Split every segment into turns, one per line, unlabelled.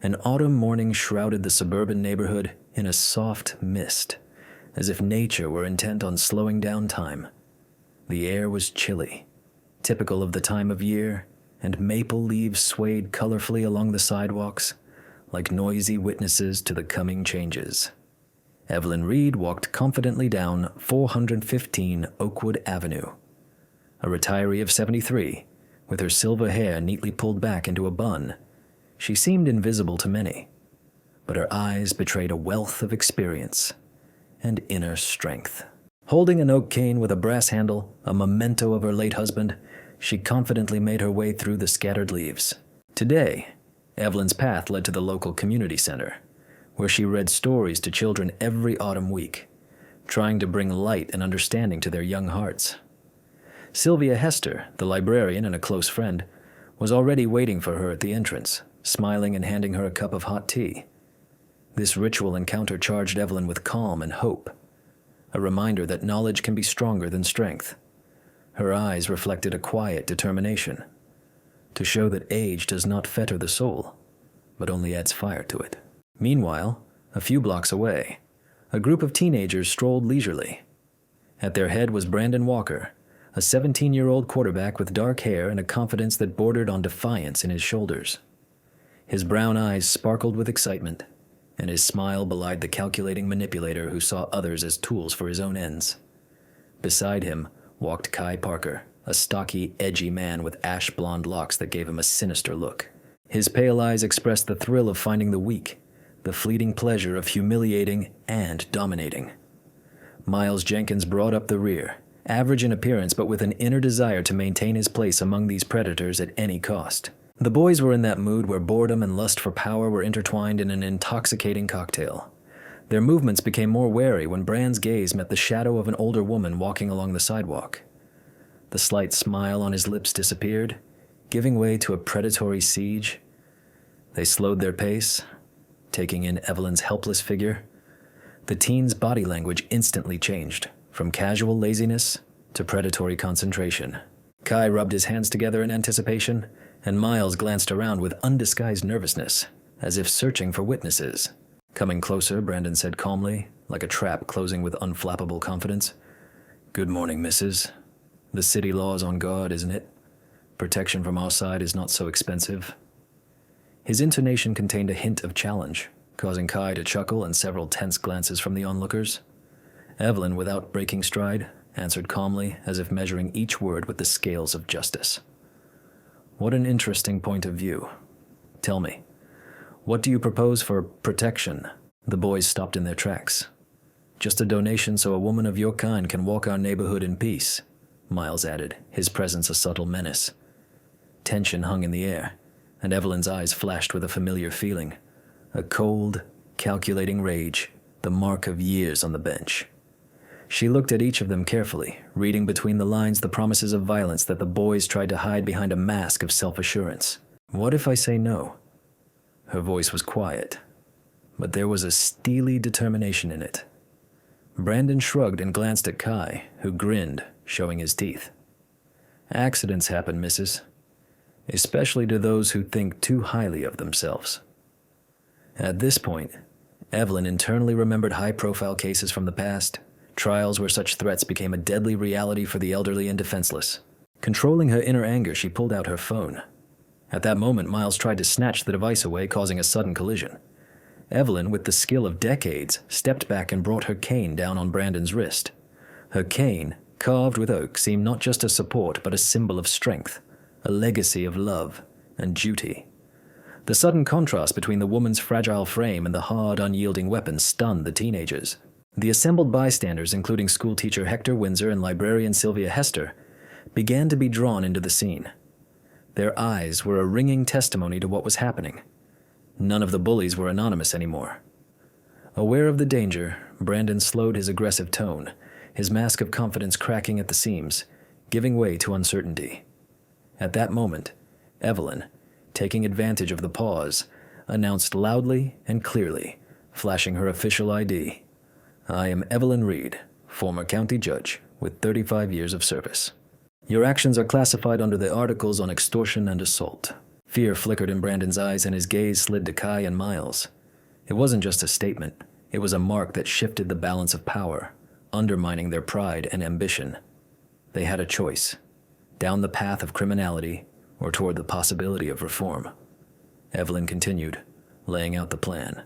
An autumn morning shrouded the suburban neighborhood in a soft mist, as if nature were intent on slowing down time. The air was chilly, typical of the time of year, and maple leaves swayed colorfully along the sidewalks, like noisy witnesses to the coming changes. Evelyn Reed walked confidently down 415 Oakwood Avenue. A retiree of 73, with her silver hair neatly pulled back into a bun, she seemed invisible to many, but her eyes betrayed a wealth of experience and inner strength. Holding an oak cane with a brass handle, a memento of her late husband, she confidently made her way through the scattered leaves. Today, Evelyn's path led to the local community center, where she read stories to children every autumn week, trying to bring light and understanding to their young hearts. Sylvia Hester, the librarian and a close friend, was already waiting for her at the entrance, smiling and handing her a cup of hot tea. This ritual encounter charged Evelyn with calm and hope, a reminder that knowledge can be stronger than strength. Her eyes reflected a quiet determination, to show that age does not fetter the soul, but only adds fire to it. Meanwhile, a few blocks away, a group of teenagers strolled leisurely. At their head was Brandon Walker, a 17-year-old quarterback with dark hair and a confidence that bordered on defiance in his shoulders. His brown eyes sparkled with excitement, and his smile belied the calculating manipulator who saw others as tools for his own ends. Beside him walked Kai Parker, a stocky, edgy man with ash-blonde locks that gave him a sinister look. His pale eyes expressed the thrill of finding the weak, the fleeting pleasure of humiliating and dominating. Miles Jenkins brought up the rear, average in appearance but with an inner desire to maintain his place among these predators at any cost. The boys were in that mood where boredom and lust for power were intertwined in an intoxicating cocktail. Their movements became more wary when Brand's gaze met the shadow of an older woman walking along the sidewalk. The slight smile on his lips disappeared, giving way to a predatory siege. They slowed their pace, taking in Evelyn's helpless figure. The teen's body language instantly changed, from casual laziness to predatory concentration. Kai rubbed his hands together in anticipation, and Miles glanced around with undisguised nervousness, as if searching for witnesses. Coming closer, Brandon said calmly, like a trap closing with unflappable confidence, "Good morning, missus. The city law's on guard, isn't it? Protection from our side is not so expensive." His intonation contained a hint of challenge, causing Kai to chuckle and several tense glances from the onlookers. Evelyn, without breaking stride, answered calmly, as if measuring each word with the scales of justice. "What an interesting point of view. Tell me, what do you propose for protection?" The boys stopped in their tracks. "Just a donation so a woman of your kind can walk our neighborhood in peace," Miles added, his presence a subtle menace. Tension hung in the air, and Evelyn's eyes flashed with a familiar feeling, a cold, calculating rage, the mark of years on the bench. She looked at each of them carefully, reading between the lines the promises of violence that the boys tried to hide behind a mask of self-assurance. "What if I say no?" Her voice was quiet, but there was a steely determination in it. Brandon shrugged and glanced at Kai, who grinned, showing his teeth. "Accidents happen, missus, especially to those who think too highly of themselves." At this point, Evelyn internally remembered high-profile cases from the past, trials where such threats became a deadly reality for the elderly and defenseless. Controlling her inner anger, she pulled out her phone. At that moment, Miles tried to snatch the device away, causing a sudden collision. Evelyn, with the skill of decades, stepped back and brought her cane down on Brandon's wrist. Her cane, carved with oak, seemed not just a support, but a symbol of strength, a legacy of love and duty. The sudden contrast between the woman's fragile frame and the hard, unyielding weapon stunned the teenagers. The assembled bystanders, including schoolteacher Hector Windsor and librarian Sylvia Hester, began to be drawn into the scene. Their eyes were a ringing testimony to what was happening. None of the bullies were anonymous anymore. Aware of the danger, Brandon slowed his aggressive tone, his mask of confidence cracking at the seams, giving way to uncertainty. At that moment, Evelyn, taking advantage of the pause, announced loudly and clearly, flashing her official ID. "I am Evelyn Reed, former county judge with 35 years of service. Your actions are classified under the articles on extortion and assault. Fear flickered in Brandon's eyes and his gaze slid to Kai and Miles. It wasn't just a statement, it was a mark that shifted the balance of power, undermining their pride and ambition. They had a choice, down the path of criminality or toward the possibility of reform. Evelyn continued, laying out the plan.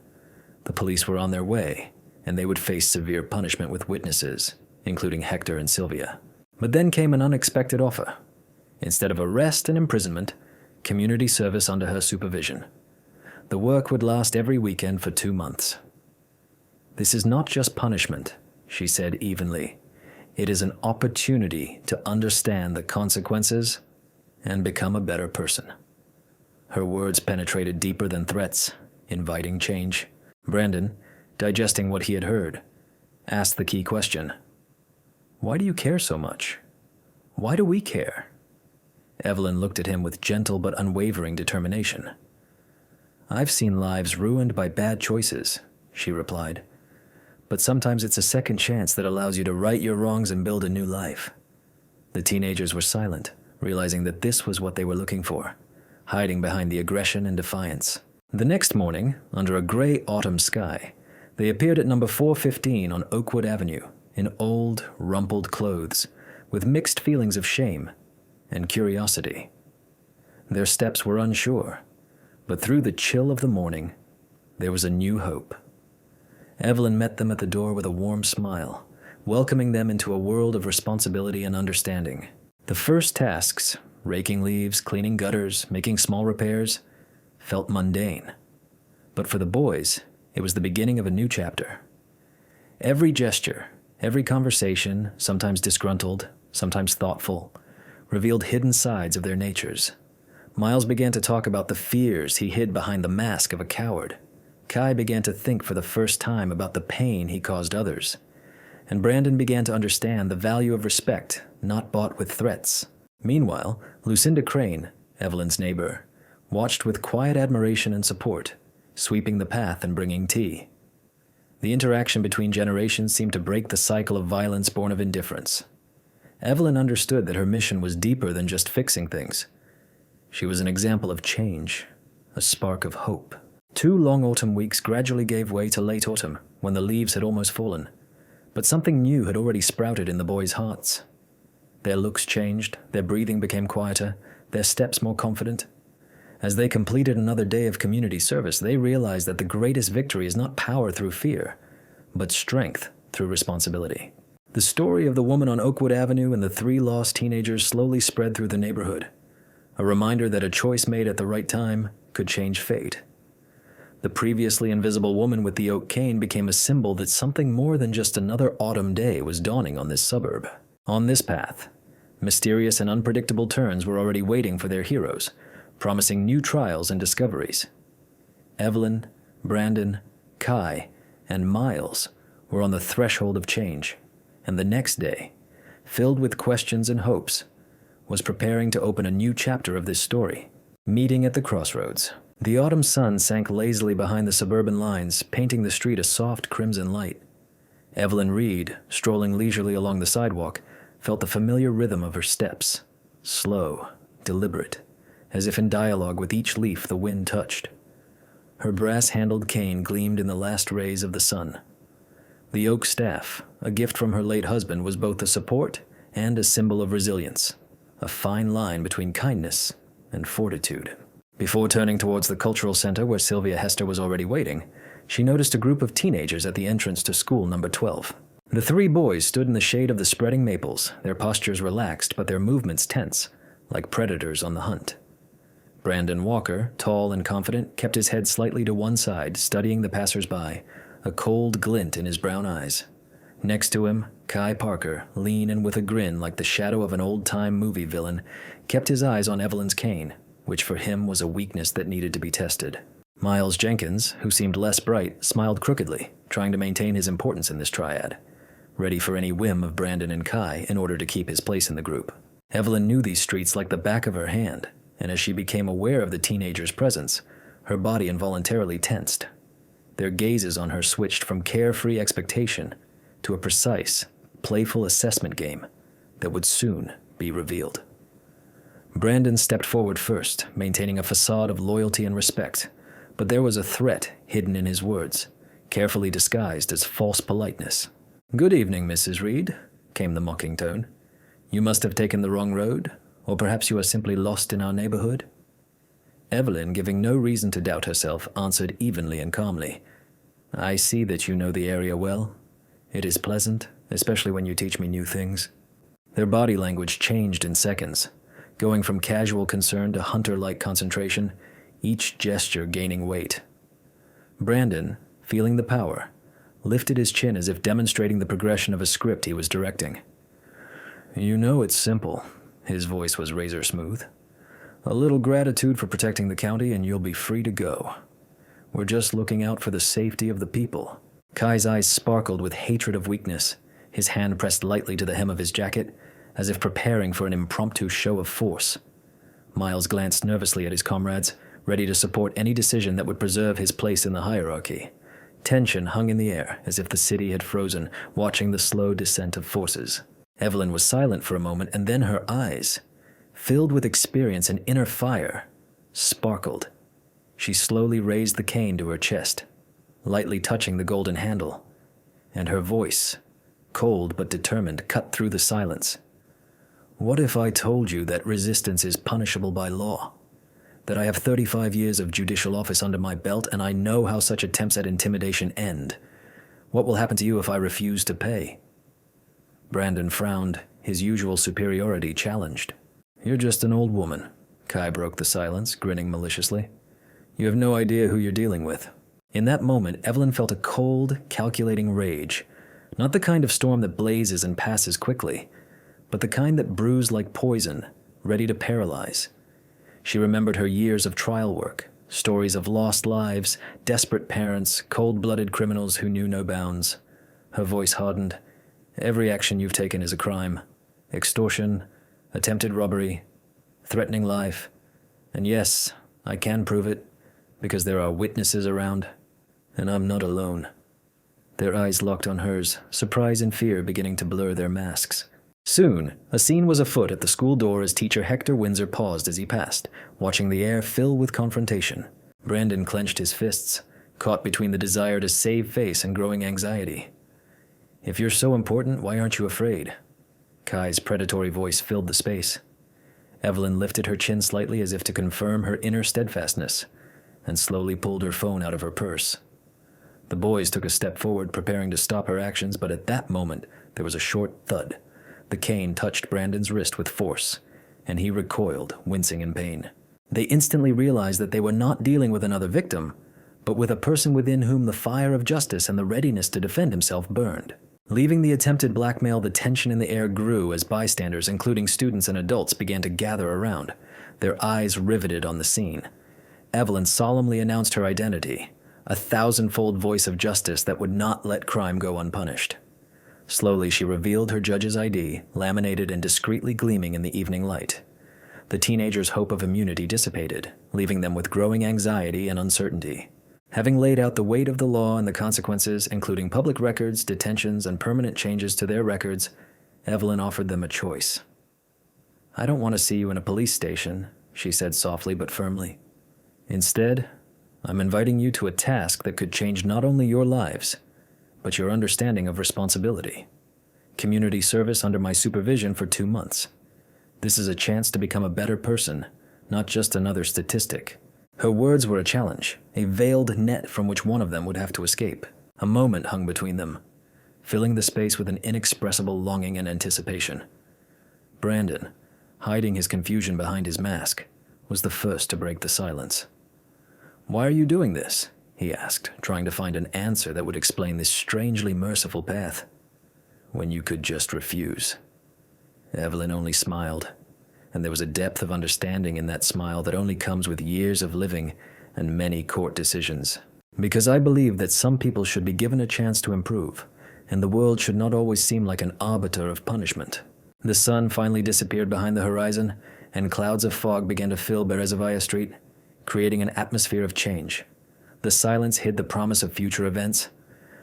The police were on their way, and they would face severe punishment with witnesses, including Hector and Sylvia. But then came an unexpected offer. Instead of arrest and imprisonment, community service under her supervision. The work would last every weekend for 2 months. "This is not just punishment," she said evenly. "It is an opportunity to understand the consequences and become a better person." Her words penetrated deeper than threats, inviting change. Brandon, digesting what he had heard, asked the key question. "Why do you care so much? Why do we care?" Evelyn looked at him with gentle but unwavering determination. "I've seen lives ruined by bad choices," she replied. "But sometimes it's a second chance that allows you to right your wrongs and build a new life." The teenagers were silent, realizing that this was what they were looking for, hiding behind the aggression and defiance. The next morning, under a gray autumn sky, they appeared at number 415 on Oakwood Avenue in old, rumpled clothes, with mixed feelings of shame and curiosity. Their steps were unsure, but through the chill of the morning, there was a new hope. Evelyn met them at the door with a warm smile, welcoming them into a world of responsibility and understanding. The first tasks, raking leaves, cleaning gutters, making small repairs, felt mundane. But for the boys, it was the beginning of a new chapter. Every gesture, every conversation, sometimes disgruntled, sometimes thoughtful, revealed hidden sides of their natures. Miles began to talk about the fears he hid behind the mask of a coward. Kai began to think for the first time about the pain he caused others. And Brandon began to understand the value of respect, not bought with threats. Meanwhile, Lucinda Crane, Evelyn's neighbor, watched with quiet admiration and support, sweeping the path and bringing tea. The interaction between generations seemed to break the cycle of violence born of indifference. Evelyn understood that her mission was deeper than just fixing things. She was an example of change, a spark of hope. 2 long autumn weeks gradually gave way to late autumn, when the leaves had almost fallen. But something new had already sprouted in the boys' hearts. Their looks changed, their breathing became quieter, their steps more confident. As they completed another day of community service, they realized that the greatest victory is not power through fear, but strength through responsibility. The story of the woman on Oakwood Avenue and the 3 lost teenagers slowly spread through the neighborhood, a reminder that a choice made at the right time could change fate. The previously invisible woman with the oak cane became a symbol that something more than just another autumn day was dawning on this suburb. On this path, mysterious and unpredictable turns were already waiting for their heroes, promising new trials and discoveries. Evelyn, Brandon, Kai, and Miles were on the threshold of change, and the next day, filled with questions and hopes, was preparing to open a new chapter of this story. Meeting at the crossroads. The autumn sun sank lazily behind the suburban lines, painting the street a soft crimson light. Evelyn Reed, strolling leisurely along the sidewalk, felt the familiar rhythm of her steps, slow, deliberate, as if in dialogue with each leaf the wind touched. Her brass-handled cane gleamed in the last rays of the sun. The oak staff, a gift from her late husband, was both a support and a symbol of resilience, a fine line between kindness and fortitude. Before turning towards the cultural center where Sylvia Hester was already waiting, she noticed a group of teenagers at the entrance to school number 12. The 3 boys stood in the shade of the spreading maples, their postures relaxed but their movements tense, like predators on the hunt. Brandon Walker, tall and confident, kept his head slightly to one side, studying the passers-by, a cold glint in his brown eyes. Next to him, Kai Parker, lean and with a grin like the shadow of an old-time movie villain, kept his eyes on Evelyn's cane, which for him was a weakness that needed to be tested. Miles Jenkins, who seemed less bright, smiled crookedly, trying to maintain his importance in this triad, ready for any whim of Brandon and Kai in order to keep his place in the group. Evelyn knew these streets like the back of her hand, and as she became aware of the teenagers' presence, her body involuntarily tensed. Their gazes on her switched from carefree expectation to a precise, playful assessment game that would soon be revealed. Brandon stepped forward first, maintaining a facade of loyalty and respect, but there was a threat hidden in his words, carefully disguised as false politeness. "Good evening, Mrs. Reed," came the mocking tone. "You must have taken the wrong road, or perhaps you are simply lost in our neighborhood?" Evelyn, giving no reason to doubt herself, answered evenly and calmly, "I see that you know the area well. It is pleasant, especially when you teach me new things." Their body language changed in seconds, going from casual concern to hunter-like concentration, each gesture gaining weight. Brandon, feeling the power, lifted his chin as if demonstrating the progression of a script he was directing. "You know it's simple." His voice was razor smooth. "A little gratitude for protecting the county and you'll be free to go. We're just looking out for the safety of the people." Kai's eyes sparkled with hatred of weakness, his hand pressed lightly to the hem of his jacket, as if preparing for an impromptu show of force. Miles glanced nervously at his comrades, ready to support any decision that would preserve his place in the hierarchy. Tension hung in the air, as if the city had frozen, watching the slow descent of forces. Evelyn was silent for a moment, and then her eyes, filled with experience and inner fire, sparkled. She slowly raised the cane to her chest, lightly touching the golden handle, and her voice, cold but determined, cut through the silence. "What if I told you that resistance is punishable by law? That I have 35 years of judicial office under my belt, and I know how such attempts at intimidation end? What will happen to you if I refuse to pay?" Brandon frowned, his usual superiority challenged. "You're just an old woman." Kai broke the silence, grinning maliciously. "You have no idea who you're dealing with." In that moment, Evelyn felt a cold, calculating rage, not the kind of storm that blazes and passes quickly, but the kind that brews like poison, ready to paralyze. She remembered her years of trial work, stories of lost lives, desperate parents, cold-blooded criminals who knew no bounds. Her voice hardened. "Every action you've taken is a crime. Extortion, attempted robbery, threatening life. And yes, I can prove it, because there are witnesses around, and I'm not alone." Their eyes locked on hers, surprise and fear beginning to blur their masks. Soon, a scene was afoot at the school door as teacher Hector Windsor paused as he passed, watching the air fill with confrontation. Brandon clenched his fists, caught between the desire to save face and growing anxiety. "If you're so important, why aren't you afraid?" Kai's predatory voice filled the space. Evelyn lifted her chin slightly as if to confirm her inner steadfastness, and slowly pulled her phone out of her purse. The boys took a step forward, preparing to stop her actions, but at that moment, there was a short thud. The cane touched Brandon's wrist with force, and he recoiled, wincing in pain. They instantly realized that they were not dealing with another victim, but with a person within whom the fire of justice and the readiness to defend himself burned. Leaving the attempted blackmail, the tension in the air grew as bystanders, including students and adults, began to gather around, their eyes riveted on the scene. Evelyn solemnly announced her identity, a thousand-fold voice of justice that would not let crime go unpunished. Slowly, she revealed her judge's ID, laminated and discreetly gleaming in the evening light. The teenagers' hope of immunity dissipated, leaving them with growing anxiety and uncertainty. Having laid out the weight of the law and the consequences, including public records, detentions, and permanent changes to their records, Evelyn offered them a choice. "I don't want to see you in a police station," she said softly but firmly. "Instead, I'm inviting you to a task that could change not only your lives, but your understanding of responsibility. Community service under my supervision for 2 months. This is a chance to become a better person, not just another statistic." Her words were a challenge, a veiled net from which one of them would have to escape. A moment hung between them, filling the space with an inexpressible longing and anticipation. Brandon, hiding his confusion behind his mask, was the first to break the silence. "Why are you doing this?" he asked, trying to find an answer that would explain this strangely merciful path. "When you could just refuse." Evelyn only smiled, and there was a depth of understanding in that smile that only comes with years of living and many court decisions. "Because I believe that some people should be given a chance to improve, and the world should not always seem like an arbiter of punishment." The sun finally disappeared behind the horizon, and clouds of fog began to fill Berezovaya Street, creating an atmosphere of change. The silence hid the promise of future events,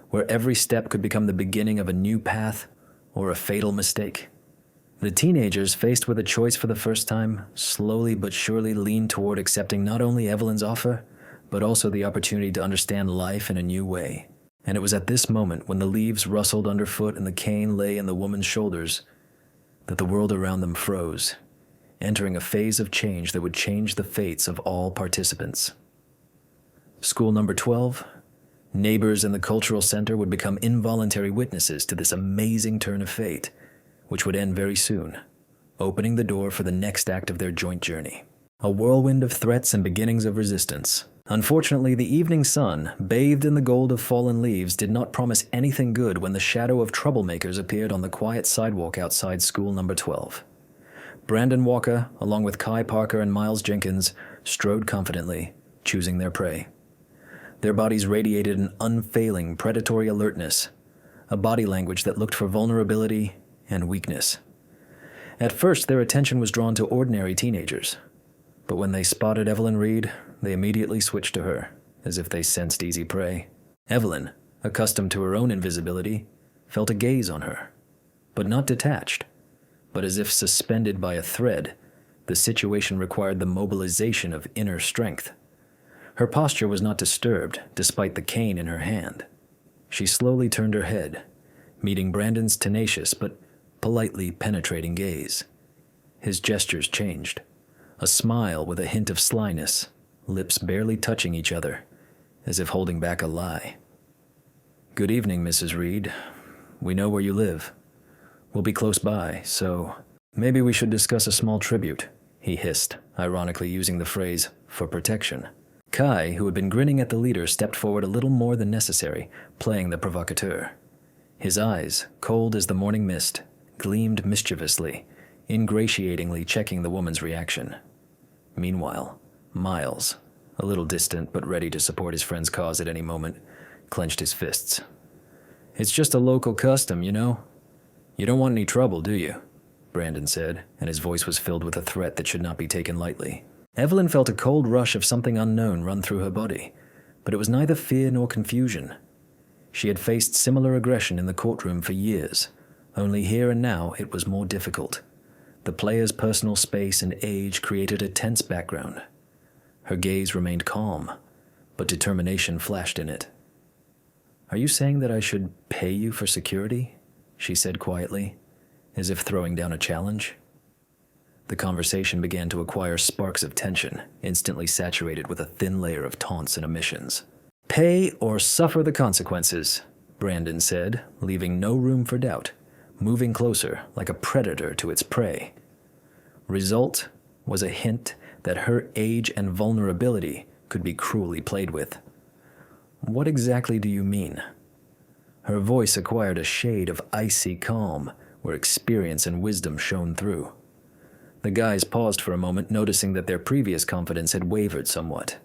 where every step could become the beginning of a new path or a fatal mistake. The teenagers, faced with a choice for the first time, slowly but surely leaned toward accepting not only Evelyn's offer, but also the opportunity to understand life in a new way. And it was at this moment, when the leaves rustled underfoot and the cane lay in the woman's shoulders, that the world around them froze, entering a phase of change that would change the fates of all participants. School number 12, neighbors in the cultural center would become involuntary witnesses to this amazing turn of fate, which would end very soon, opening the door for the next act of their joint journey. A whirlwind of threats and beginnings of resistance. Unfortunately, the evening sun, bathed in the gold of fallen leaves, did not promise anything good when the shadow of troublemakers appeared on the quiet sidewalk outside school number 12. Brandon Walker, along with Kai Parker and Miles Jenkins, strode confidently, choosing their prey. Their bodies radiated an unfailing predatory alertness, a body language that looked for vulnerability and weakness. At first, their attention was drawn to ordinary teenagers, but when they spotted Evelyn Reed, they immediately switched to her, as if they sensed easy prey. Evelyn, accustomed to her own invisibility, felt a gaze on her, but not detached, but as if suspended by a thread. The situation required the mobilization of inner strength. Her posture was not disturbed, despite the cane in her hand. She slowly turned her head, meeting Brandon's tenacious but politely penetrating gaze. His gestures changed. A smile with a hint of slyness, lips barely touching each other, as if holding back a lie. "Good evening, Mrs. Reed. We know where you live. We'll be close by, so maybe we should discuss a small tribute," he hissed, ironically using the phrase, "for protection." Kai, who had been grinning at the leader, stepped forward a little more than necessary, playing the provocateur. His eyes, cold as the morning mist, gleamed mischievously, ingratiatingly checking the woman's reaction. Meanwhile, Miles, a little distant but ready to support his friend's cause at any moment, clenched his fists. "It's just a local custom, you know. You don't want any trouble, do you?" Brandon said, and his voice was filled with a threat that should not be taken lightly. Evelyn felt a cold rush of something unknown run through her body, but it was neither fear nor confusion. She had faced similar aggression in the courtroom for years, only here and now it was more difficult. The player's personal space and age created a tense background. Her gaze remained calm, but determination flashed in it. "Are you saying that I should pay you for security?" she said quietly, as if throwing down a challenge. The conversation began to acquire sparks of tension, instantly saturated with a thin layer of taunts and omissions. "Pay or suffer the consequences," Brandon said, leaving no room for doubt, moving closer like a predator to its prey. Result was a hint that her age and vulnerability could be cruelly played with. "What exactly do you mean?" Her voice acquired a shade of icy calm, where experience and wisdom shone through. The guys paused for a moment, noticing that their previous confidence had wavered somewhat,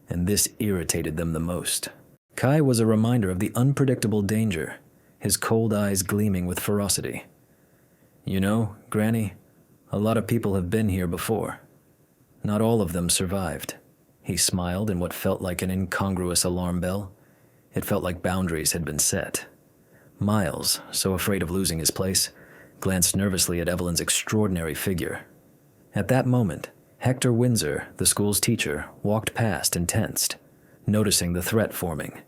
and this irritated them the most. Kai was a reminder of the unpredictable danger, his cold eyes gleaming with ferocity. "You know, Granny, a lot of people have been here before. Not all of them survived." He smiled in what felt like an incongruous alarm bell. It felt like boundaries had been set. Miles, so afraid of losing his place, glanced nervously at Evelyn's extraordinary figure. At that moment, Hector Windsor, the school's teacher, walked past and tensed, noticing the threat forming.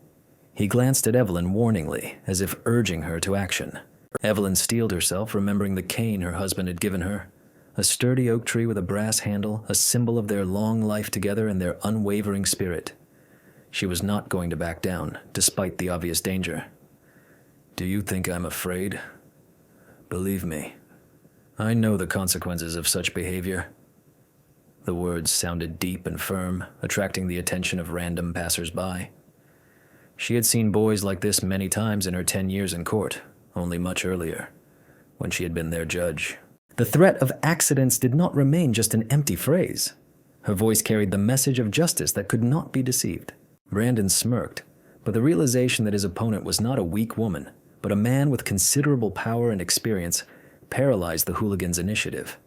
He glanced at Evelyn warningly, as if urging her to action. Evelyn steeled herself, remembering the cane her husband had given her. A sturdy oak tree with a brass handle, a symbol of their long life together and their unwavering spirit. She was not going to back down, despite the obvious danger. "Do you think I'm afraid? Believe me, I know the consequences of such behavior." The words sounded deep and firm, attracting the attention of random passers-by. She had seen boys like this many times in her 10 years in court, only much earlier, when she had been their judge. The threat of accidents did not remain just an empty phrase. Her voice carried the message of justice that could not be deceived. Brandon smirked, but the realization that his opponent was not a weak woman, but a man with considerable power and experience, paralyzed the hooligans' initiative.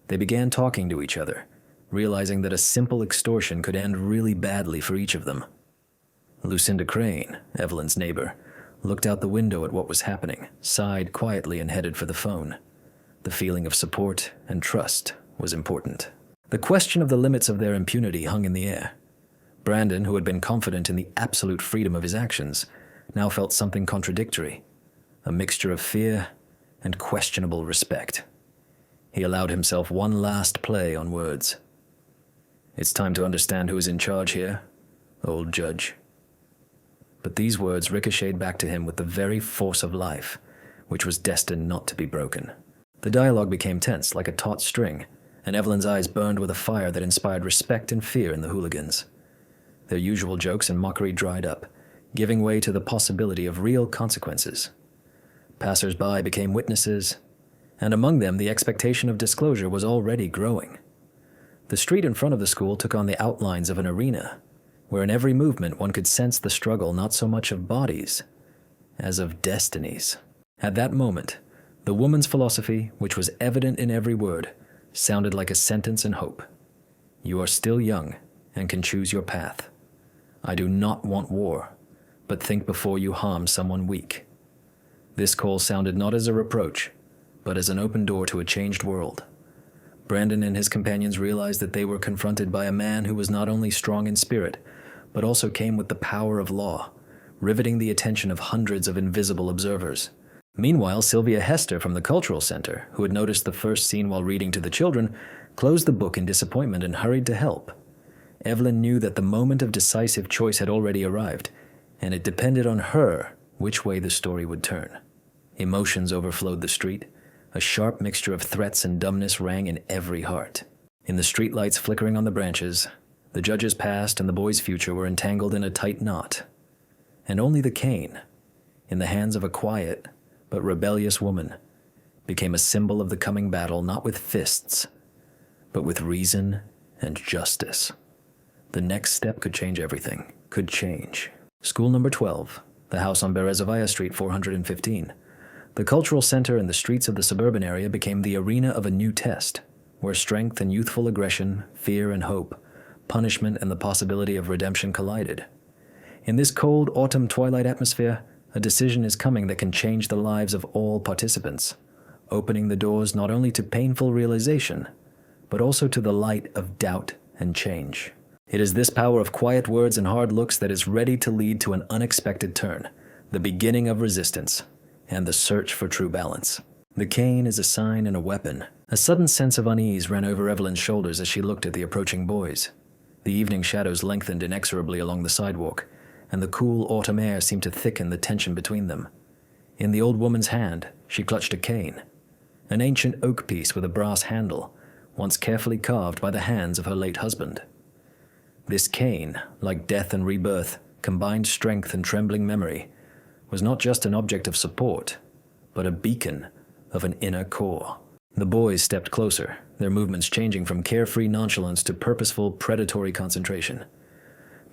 They began talking to each other, realizing that a simple extortion could end really badly for each of them. Lucinda Crane, Evelyn's neighbor, looked out the window at what was happening, sighed quietly and headed for the phone. The feeling of support and trust was important. The question of the limits of their impunity hung in the air. Brandon, who had been confident in the absolute freedom of his actions, now felt something contradictory, a mixture of fear and questionable respect. He allowed himself one last play on words. "It's time to understand who is in charge here, old judge." But these words ricocheted back to him with the very force of life, which was destined not to be broken. The dialogue became tense, like a taut string, and Evelyn's eyes burned with a fire that inspired respect and fear in the hooligans. Their usual jokes and mockery dried up, giving way to the possibility of real consequences. Passers-by became witnesses, and among them the expectation of disclosure was already growing. The street in front of the school took on the outlines of an arena, where in every movement one could sense the struggle not so much of bodies as of destinies. At that moment, the woman's philosophy, which was evident in every word, sounded like a sentence in hope. "You are still young and can choose your path. I do not want war, but think before you harm someone weak." This call sounded not as a reproach, but as an open door to a changed world. Brandon and his companions realized that they were confronted by a man who was not only strong in spirit, but also came with the power of law, riveting the attention of hundreds of invisible observers. Meanwhile, Sylvia Hester from the Cultural Center, who had noticed the first scene while reading to the children, closed the book in disappointment and hurried to help. Evelyn knew that the moment of decisive choice had already arrived, and it depended on her which way the story would turn. Emotions overflowed the street. A sharp mixture of threats and dumbness rang in every heart. In the streetlights flickering on the branches, the judge's past and the boy's future were entangled in a tight knot. And only the cane, in the hands of a quiet but rebellious woman, became a symbol of the coming battle, not with fists, but with reason and justice. The next step could change everything. Could change. School number 12, the house on Berezovaya Street 415. The cultural center and the streets of the suburban area became the arena of a new test, where strength and youthful aggression, fear and hope, punishment and the possibility of redemption collided. In this cold autumn twilight atmosphere, a decision is coming that can change the lives of all participants, opening the doors not only to painful realization, but also to the light of doubt and change. It is this power of quiet words and hard looks that is ready to lead to an unexpected turn, the beginning of resistance, and the search for true balance. The cane is a sign and a weapon. A sudden sense of unease ran over Evelyn's shoulders as she looked at the approaching boys. The evening shadows lengthened inexorably along the sidewalk, and the cool autumn air seemed to thicken the tension between them. In the old woman's hand, she clutched a cane, an ancient oak piece with a brass handle, once carefully carved by the hands of her late husband. This cane, like death and rebirth, combined strength and trembling memory, was not just an object of support, but a beacon of an inner core. The boys stepped closer, their movements changing from carefree nonchalance to purposeful, predatory concentration.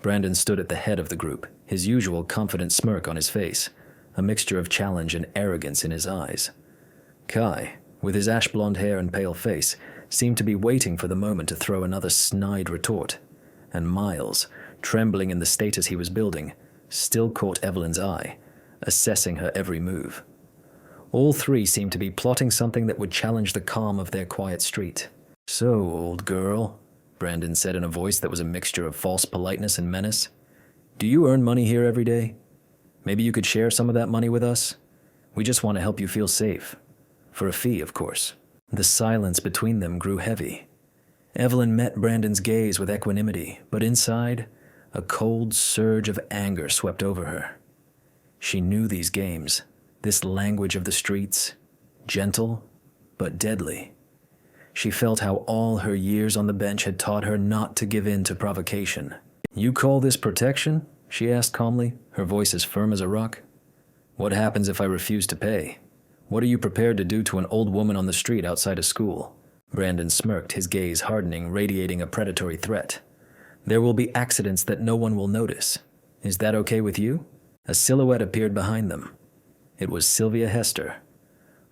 Brandon stood at the head of the group, his usual confident smirk on his face, a mixture of challenge and arrogance in his eyes. Kai, with his ash-blonde hair and pale face, seemed to be waiting for the moment to throw another snide retort, and Miles, trembling in the status he was building, still caught Evelyn's eye, assessing her every move. All three seemed to be plotting something that would challenge the calm of their quiet street. "So, old girl," Brandon said in a voice that was a mixture of false politeness and menace, "do you earn money here every day? Maybe you could share some of that money with us? We just want to help you feel safe. For a fee, of course." The silence between them grew heavy. Evelyn met Brandon's gaze with equanimity, but inside, a cold surge of anger swept over her. She knew these games, this language of the streets, gentle but deadly. She felt how all her years on the bench had taught her not to give in to provocation. "You call this protection?" she asked calmly, her voice as firm as a rock. "What happens if I refuse to pay? What are you prepared to do to an old woman on the street outside a school?" Brandon smirked, his gaze hardening, radiating a predatory threat. "There will be accidents that no one will notice. Is that okay with you?" A silhouette appeared behind them. It was Sylvia Hester,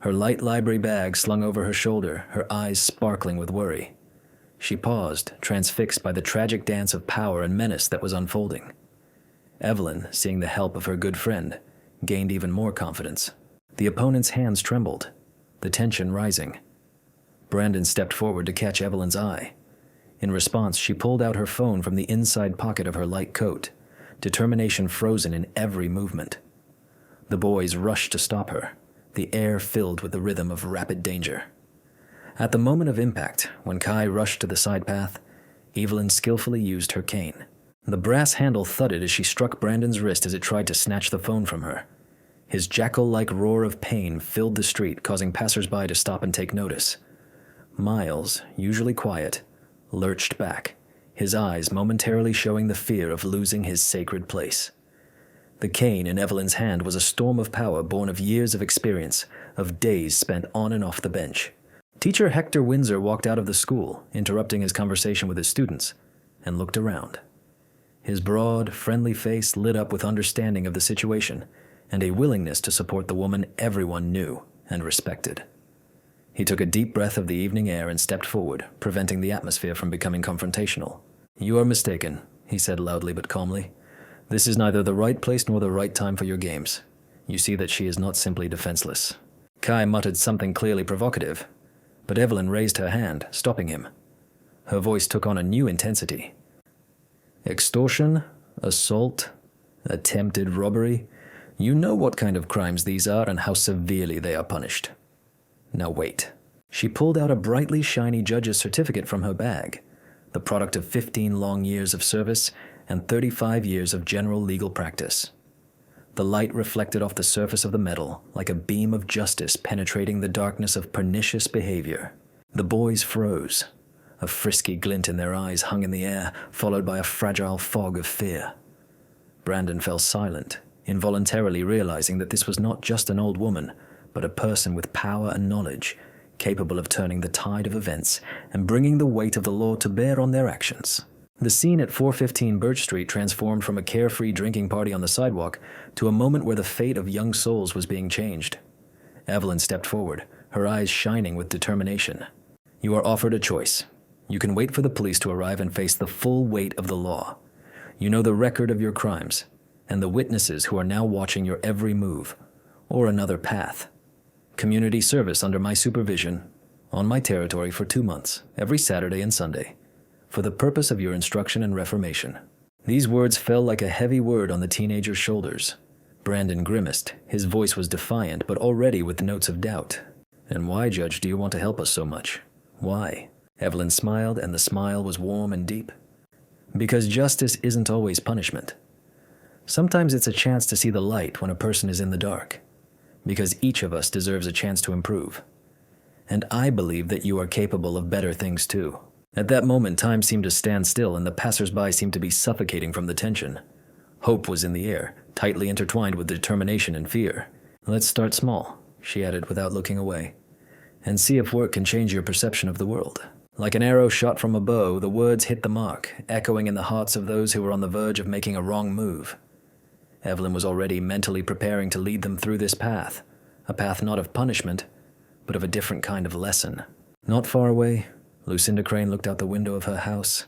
her light library bag slung over her shoulder, her eyes sparkling with worry. She paused, transfixed by the tragic dance of power and menace that was unfolding. Evelyn, seeing the help of her good friend, gained even more confidence. The opponent's hands trembled, the tension rising, Brandon stepped forward to catch Evelyn's eye. In response, she pulled out her phone from the inside pocket of her light coat, determination frozen in every movement. The boys rushed to stop her, the air filled with the rhythm of rapid danger. At the moment of impact, when Kai rushed to the side path, Evelyn skillfully used her cane. The brass handle thudded as she struck Brandon's wrist as it tried to snatch the phone from her. His jackal-like roar of pain filled the street, causing passers-by to stop and take notice. Miles, usually quiet, lurched back, his eyes momentarily showing the fear of losing his sacred place. The cane in Evelyn's hand was a storm of power born of years of experience, of days spent on and off the bench. Teacher Hector Windsor walked out of the school, interrupting his conversation with his students, and looked around. His broad, friendly face lit up with understanding of the situation and a willingness to support the woman everyone knew and respected. He took a deep breath of the evening air and stepped forward, preventing the atmosphere from becoming confrontational. "You are mistaken," he said loudly but calmly. "This is neither the right place nor the right time for your games. You see that she is not simply defenseless." Kai muttered something clearly provocative, but Evelyn raised her hand, stopping him. Her voice took on a new intensity. "Extortion, assault, attempted robbery. You know what kind of crimes these are and how severely they are punished. Now wait." She pulled out a brightly shiny judge's certificate from her bag, the product of 15 long years of service and 35 years of general legal practice. The light reflected off the surface of the metal like a beam of justice penetrating the darkness of pernicious behavior. The boys froze. A frisky glint in their eyes hung in the air, followed by a fragile fog of fear. Brandon fell silent, involuntarily realizing that this was not just an old woman, but a person with power and knowledge, capable of turning the tide of events and bringing the weight of the law to bear on their actions. The scene at 415 Birch Street transformed from a carefree drinking party on the sidewalk to a moment where the fate of young souls was being changed. Evelyn stepped forward, her eyes shining with determination. "You are offered a choice. You can wait for the police to arrive and face the full weight of the law. You know the record of your crimes, and the witnesses who are now watching your every move, or another path. Community service under my supervision, on my territory for 2 months, every Saturday and Sunday, for the purpose of your instruction and reformation." These words fell like a heavy word on the teenager's shoulders. Brandon grimaced. His voice was defiant, but already with notes of doubt. "And why, Judge, do you want to help us so much? Why?" Evelyn smiled, and the smile was warm and deep. "Because justice isn't always punishment. Sometimes it's a chance to see the light when a person is in the dark. Because each of us deserves a chance to improve. And I believe that you are capable of better things too." At that moment, time seemed to stand still, and the passers-by seemed to be suffocating from the tension. Hope was in the air, tightly intertwined with determination and fear. "Let's start small," she added without looking away, "and see if work can change your perception of the world." Like an arrow shot from a bow, the words hit the mark, echoing in the hearts of those who were on the verge of making a wrong move. Evelyn was already mentally preparing to lead them through this path, a path not of punishment, but of a different kind of lesson. Not far away, Lucinda Crane looked out the window of her house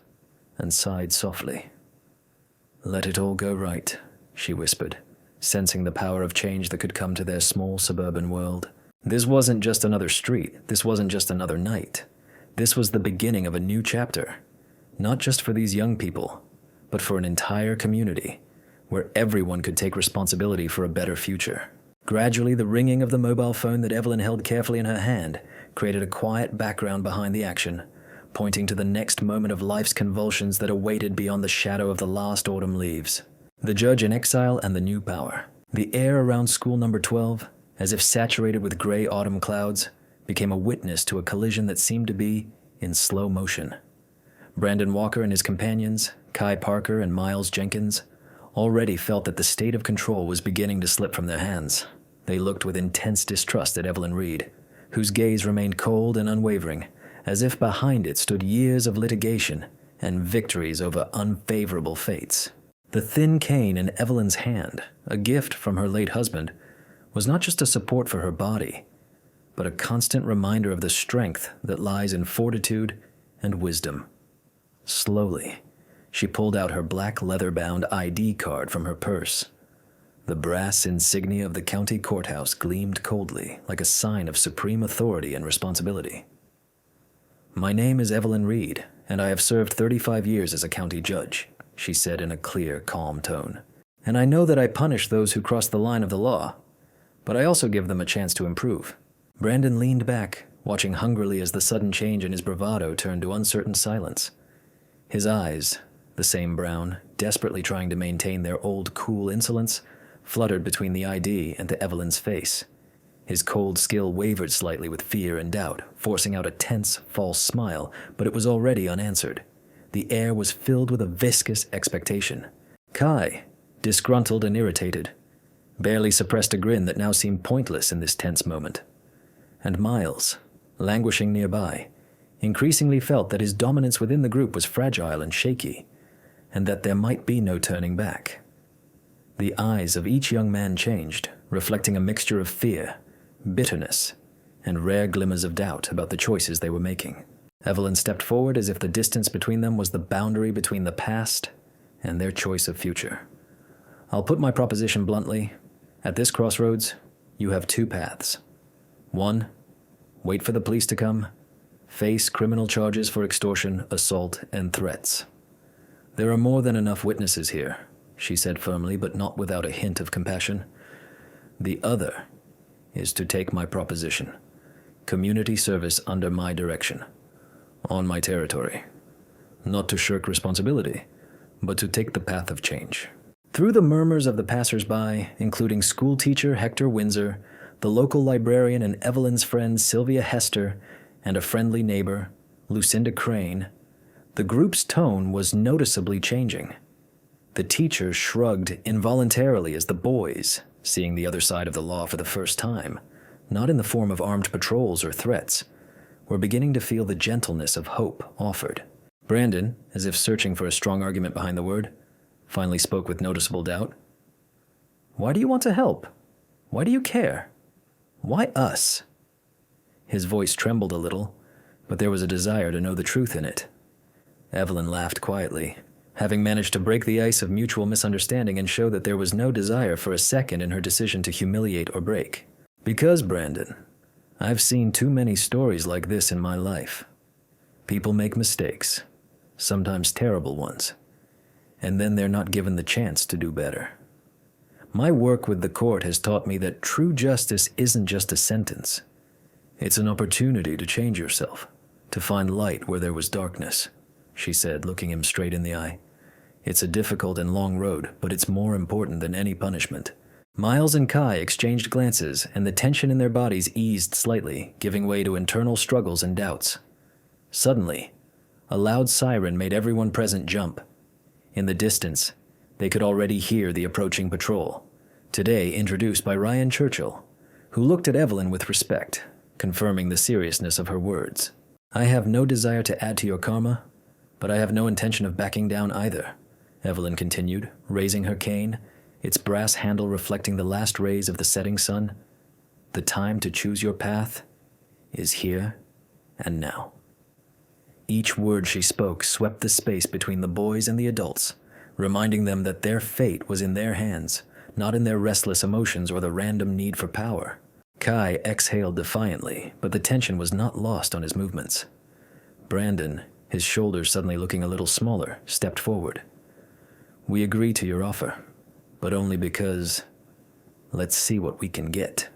and sighed softly. "Let it all go right," she whispered, sensing the power of change that could come to their small suburban world. This wasn't just another street. This wasn't just another night. This was the beginning of a new chapter, not just for these young people, but for an entire community, where everyone could take responsibility for a better future. Gradually, the ringing of the mobile phone that Evelyn held carefully in her hand created a quiet background behind the action, pointing to the next moment of life's convulsions that awaited beyond the shadow of the last autumn leaves. The judge in exile and the new power. The air around school number 12, as if saturated with gray autumn clouds, became a witness to a collision that seemed to be in slow motion. Brandon Walker and his companions, Kai Parker and Miles Jenkins, already felt that the state of control was beginning to slip from their hands. They looked with intense distrust at Evelyn Reed, whose gaze remained cold and unwavering, as if behind it stood years of litigation and victories over unfavorable fates. The thin cane in Evelyn's hand, a gift from her late husband, was not just a support for her body, but a constant reminder of the strength that lies in fortitude and wisdom. Slowly, she pulled out her black leather-bound ID card from her purse. The brass insignia of the county courthouse gleamed coldly like a sign of supreme authority and responsibility. "My name is Evelyn Reed, and I have served 35 years as a county judge," she said in a clear, calm tone. "And I know that I punish those who cross the line of the law, but I also give them a chance to improve." Brandon leaned back, watching hungrily as the sudden change in his bravado turned to uncertain silence. His eyes, the same brown, desperately trying to maintain their old cool insolence, fluttered between the ID and to Evelyn's face. His cold skill wavered slightly with fear and doubt, forcing out a tense, false smile, but it was already unanswered. The air was filled with a viscous expectation. Kai, disgruntled and irritated, barely suppressed a grin that now seemed pointless in this tense moment. And Miles, languishing nearby, increasingly felt that his dominance within the group was fragile and shaky, and that there might be no turning back. The eyes of each young man changed, reflecting a mixture of fear, bitterness, and rare glimmers of doubt about the choices they were making. Evelyn stepped forward as if the distance between them was the boundary between the past and their choice of future. "I'll put my proposition bluntly. At this crossroads, you have two paths. One, wait for the police to come, face criminal charges for extortion, assault, and threats. There are more than enough witnesses here," she said firmly, but not without a hint of compassion. "The other is to take my proposition. Community service under my direction. On my territory. Not to shirk responsibility, but to take the path of change." Through the murmurs of the passers-by, including schoolteacher Hector Windsor, the local librarian and Evelyn's friend Sylvia Hester, and a friendly neighbor, Lucinda Crane, the group's tone was noticeably changing. The teachers shrugged involuntarily as the boys, seeing the other side of the law for the first time, not in the form of armed patrols or threats, were beginning to feel the gentleness of hope offered. Brandon, as if searching for a strong argument behind the word, finally spoke with noticeable doubt. "Why do you want to help? Why do you care? Why us?" His voice trembled a little, but there was a desire to know the truth in it. Evelyn laughed quietly, having managed to break the ice of mutual misunderstanding and show that there was no desire for a second in her decision to humiliate or break. "Because, Brandon, I've seen too many stories like this in my life. People make mistakes, sometimes terrible ones, and then they're not given the chance to do better. My work with the court has taught me that true justice isn't just a sentence. It's an opportunity to change yourself, to find light where there was darkness," she said, looking him straight in the eye. "It's a difficult and long road, but it's more important than any punishment." Miles and Kai exchanged glances, and the tension in their bodies eased slightly, giving way to internal struggles and doubts. Suddenly, a loud siren made everyone present jump. In the distance, they could already hear the approaching patrol, today introduced by Ryan Churchill, who looked at Evelyn with respect, confirming the seriousness of her words. "I have no desire to add to your karma, but I have no intention of backing down either," Evelyn continued, raising her cane, its brass handle reflecting the last rays of the setting sun. "The time to choose your path is here and now." Each word she spoke swept the space between the boys and the adults, reminding them that their fate was in their hands, not in their restless emotions or the random need for power. Kai exhaled defiantly, but the tension was not lost on his movements. Brandon, his shoulders suddenly looking a little smaller, stepped forward. "We agree to your offer, but only because let's see what we can get."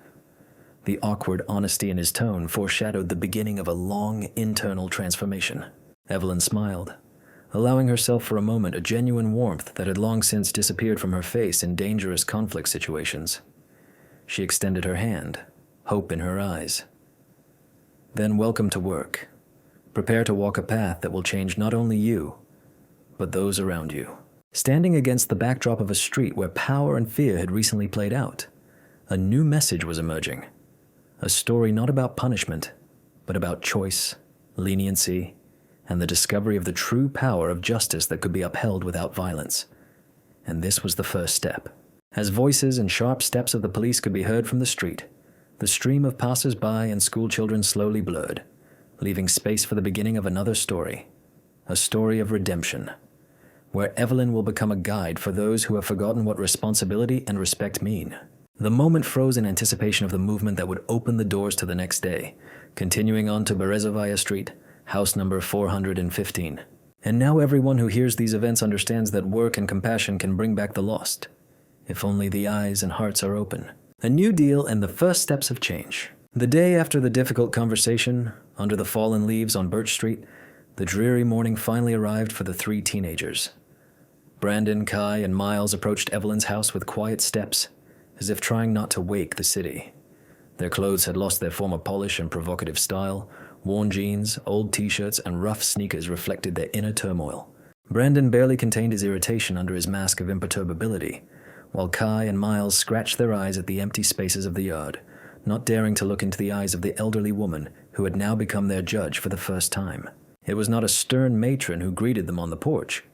The awkward honesty in his tone foreshadowed the beginning of a long internal transformation. Evelyn smiled, allowing herself for a moment a genuine warmth that had long since disappeared from her face in dangerous conflict situations. She extended her hand, hope in her eyes. "Then welcome to work. Prepare to walk a path that will change not only you, but those around you." Standing against the backdrop of a street where power and fear had recently played out, a new message was emerging. A story not about punishment, but about choice, leniency, and the discovery of the true power of justice that could be upheld without violence. And this was the first step. As voices and sharp steps of the police could be heard from the street, the stream of passers-by and schoolchildren slowly blurred, leaving space for the beginning of another story, a story of redemption, where Evelyn will become a guide for those who have forgotten what responsibility and respect mean. The moment froze in anticipation of the movement that would open the doors to the next day, continuing on to Berezovaya Street, house number 415. And now everyone who hears these events understands that work and compassion can bring back the lost, if only the eyes and hearts are open. A new deal and the first steps of change. The day after the difficult conversation, under the fallen leaves on Birch Street, the dreary morning finally arrived for the three teenagers. Brandon, Kai, and Miles approached Evelyn's house with quiet steps, as if trying not to wake the city. Their clothes had lost their former polish and provocative style. Worn jeans, old t-shirts, and rough sneakers reflected their inner turmoil. Brandon barely contained his irritation under his mask of imperturbability, while Kai and Miles scratched their eyes at the empty spaces of the yard, not daring to look into the eyes of the elderly woman who had now become their judge for the first time. It was not a stern matron who greeted them on the porch,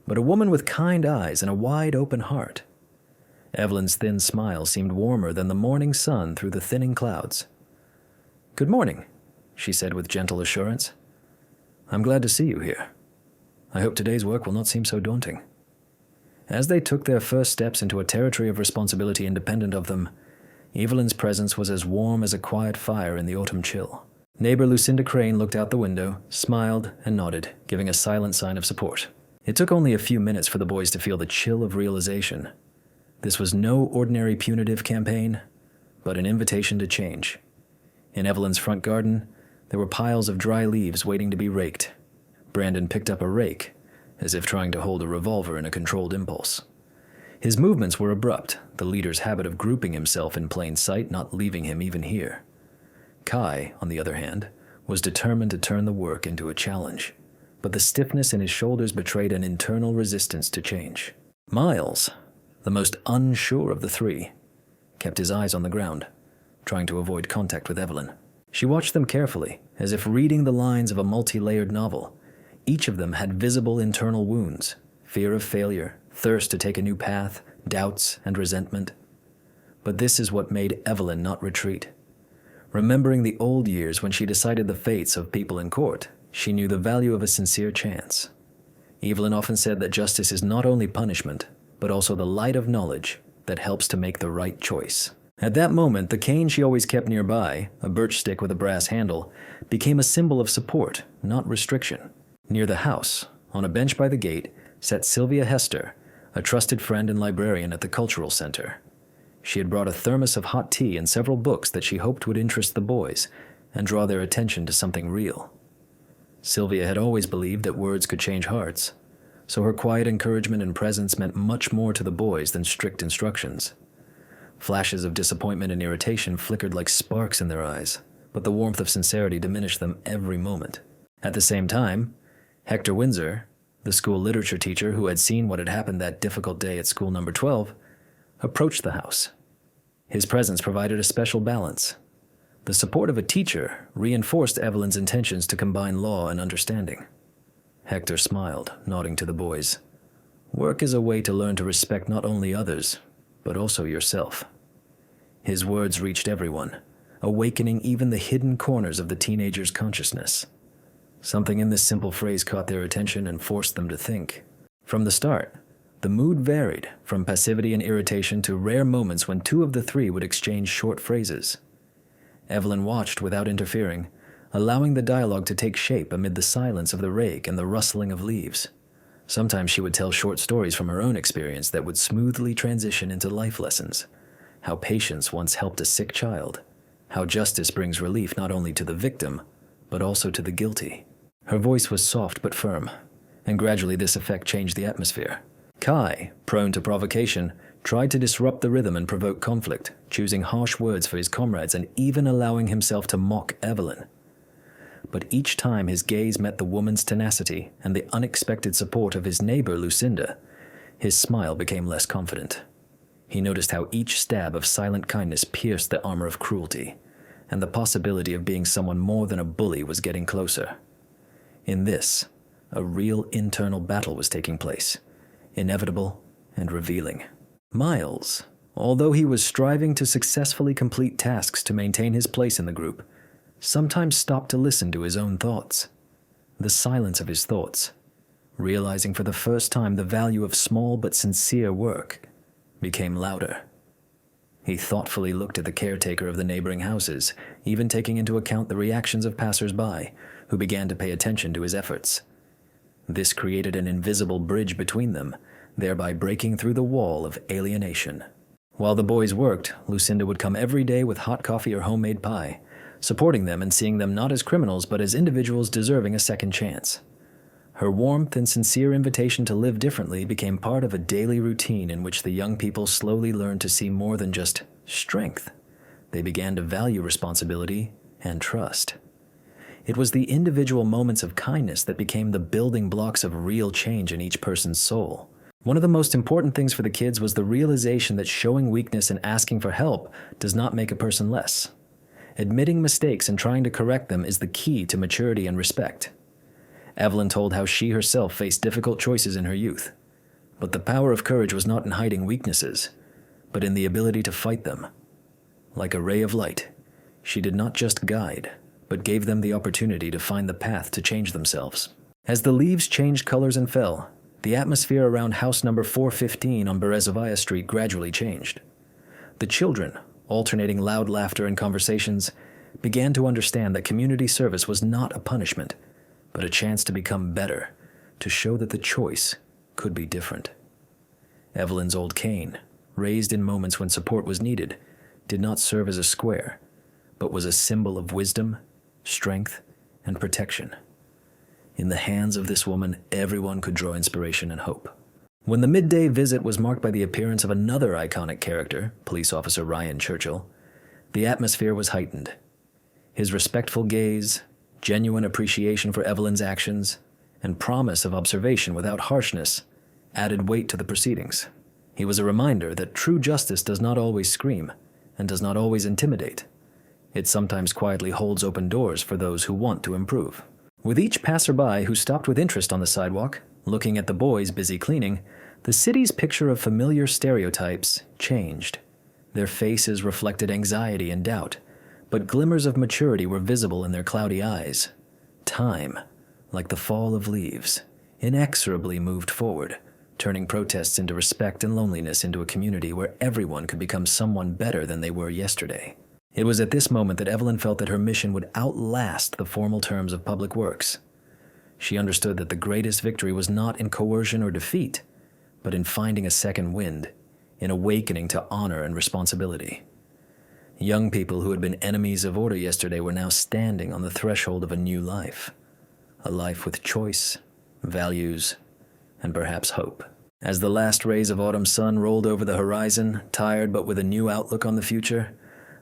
but a woman with kind eyes and a wide open heart. Evelyn's thin smile seemed warmer than the morning sun through the thinning clouds. "Good morning," she said with gentle assurance. "I'm glad to see you here. I hope today's work will not seem so daunting." As they took their first steps into a territory of responsibility independent of them, Evelyn's presence was as warm as a quiet fire in the autumn chill. Neighbor Lucinda Crane looked out the window, smiled, and nodded, giving a silent sign of support. It took only a few minutes for the boys to feel the chill of realization. This was no ordinary punitive campaign, but an invitation to change. In Evelyn's front garden, there were piles of dry leaves waiting to be raked. Brandon picked up a rake, as if trying to hold a revolver in a controlled impulse. His movements were abrupt, the leader's habit of grouping himself in plain sight not leaving him even here. Kai, on the other hand, was determined to turn the work into a challenge, but the stiffness in his shoulders betrayed an internal resistance to change. Miles, the most unsure of the three, kept his eyes on the ground, trying to avoid contact with Evelyn. She watched them carefully, as if reading the lines of a multi-layered novel. Each of them had visible internal wounds: fear of failure, thirst to take a new path, doubts, and resentment. But this is what made Evelyn not retreat. Remembering the old years when she decided the fates of people in court, she knew the value of a sincere chance. Evelyn often said that justice is not only punishment, but also the light of knowledge that helps to make the right choice. At that moment, the cane she always kept nearby, a birch stick with a brass handle, became a symbol of support, not restriction. Near the house, on a bench by the gate, sat Sylvia Hester, a trusted friend and librarian at the Cultural Center. She had brought a thermos of hot tea and several books that she hoped would interest the boys and draw their attention to something real. Sylvia had always believed that words could change hearts, so her quiet encouragement and presence meant much more to the boys than strict instructions. Flashes of disappointment and irritation flickered like sparks in their eyes, but the warmth of sincerity diminished them every moment. At the same time, Hector Windsor, the school literature teacher who had seen what had happened that difficult day at school number 12, approached the house. His presence provided a special balance. The support of a teacher reinforced Evelyn's intentions to combine law and understanding. Hector smiled, nodding to the boys. "Work is a way to learn to respect not only others, but also yourself." His words reached everyone, awakening even the hidden corners of the teenagers' consciousness. Something in this simple phrase caught their attention and forced them to think. From the start, the mood varied from passivity and irritation to rare moments when two of the three would exchange short phrases. Evelyn watched without interfering, allowing the dialogue to take shape amid the silence of the rake and the rustling of leaves. Sometimes she would tell short stories from her own experience that would smoothly transition into life lessons. How patience once helped a sick child. How justice brings relief not only to the victim, but also to the guilty. Her voice was soft but firm, and gradually this effect changed the atmosphere. Kai, prone to provocation, tried to disrupt the rhythm and provoke conflict, choosing harsh words for his comrades and even allowing himself to mock Evelyn. But each time his gaze met the woman's tenacity and the unexpected support of his neighbor Lucinda, his smile became less confident. He noticed how each stab of silent kindness pierced the armor of cruelty, and the possibility of being someone more than a bully was getting closer. In this, a real internal battle was taking place, inevitable and revealing. Miles, although he was striving to successfully complete tasks to maintain his place in the group, sometimes stopped to listen to his own thoughts. The silence of his thoughts, realizing for the first time the value of small but sincere work, became louder. He thoughtfully looked at the caretaker of the neighboring houses, even taking into account the reactions of passers-by, who began to pay attention to his efforts. This created an invisible bridge between them, thereby breaking through the wall of alienation. While the boys worked, Lucinda would come every day with hot coffee or homemade pie, supporting them and seeing them not as criminals but as individuals deserving a second chance. Her warmth and sincere invitation to live differently became part of a daily routine in which the young people slowly learned to see more than just strength. They began to value responsibility and trust. It was the individual moments of kindness that became the building blocks of real change in each person's soul. One of the most important things for the kids was the realization that showing weakness and asking for help does not make a person less. Admitting mistakes and trying to correct them is the key to maturity and respect. Evelyn told how she herself faced difficult choices in her youth. But the power of courage was not in hiding weaknesses, but in the ability to fight them. Like a ray of light, she did not just guide, but gave them the opportunity to find the path to change themselves. As the leaves changed colors and fell, the atmosphere around house number 415 on Berezovaya Street gradually changed. The children, alternating loud laughter and conversations, began to understand that community service was not a punishment, but a chance to become better, to show that the choice could be different. Evelyn's old cane, raised in moments when support was needed, did not serve as a square, but was a symbol of wisdom, strength, and protection. In the hands of this woman, everyone could draw inspiration and hope. When the midday visit was marked by the appearance of another iconic character, Police Officer Ryan Churchill, the atmosphere was heightened. His respectful gaze, genuine appreciation for Evelyn's actions, and promise of observation without harshness added weight to the proceedings. He was a reminder that true justice does not always scream and does not always intimidate. It sometimes quietly holds open doors for those who want to improve. With each passerby who stopped with interest on the sidewalk, looking at the boys busy cleaning, the city's picture of familiar stereotypes changed. Their faces reflected anxiety and doubt, but glimmers of maturity were visible in their cloudy eyes. Time, like the fall of leaves, inexorably moved forward, turning protests into respect and loneliness into a community where everyone could become someone better than they were yesterday. It was at this moment that Evelyn felt that her mission would outlast the formal terms of public works. She understood that the greatest victory was not in coercion or defeat, but in finding a second wind, in awakening to honor and responsibility. Young people who had been enemies of order yesterday were now standing on the threshold of a new life, a life with choice, values, and perhaps hope. As the last rays of autumn sun rolled over the horizon, tired but with a new outlook on the future,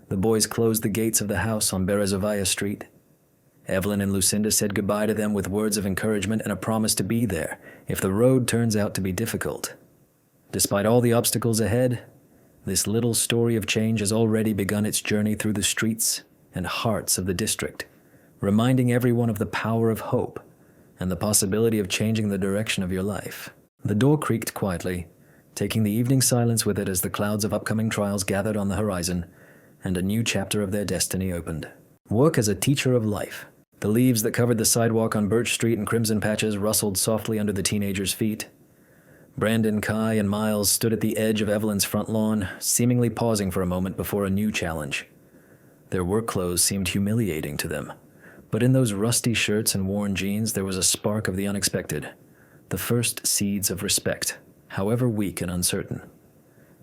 the boys closed the gates of the house on Berezovaya Street. Evelyn and Lucinda said goodbye to them with words of encouragement and a promise to be there if the road turns out to be difficult. Despite all the obstacles ahead, this little story of change has already begun its journey through the streets and hearts of the district, reminding everyone of the power of hope and the possibility of changing the direction of your life. The door creaked quietly, taking the evening silence with it as the clouds of upcoming trials gathered on the horizon and a new chapter of their destiny opened. Work as a teacher of life. The leaves that covered the sidewalk on Birch Street in crimson patches rustled softly under the teenagers' feet. Brandon, Kai, and Miles stood at the edge of Evelyn's front lawn, seemingly pausing for a moment before a new challenge. Their work clothes seemed humiliating to them, but in those rusty shirts and worn jeans there was a spark of the unexpected, the first seeds of respect, however weak and uncertain.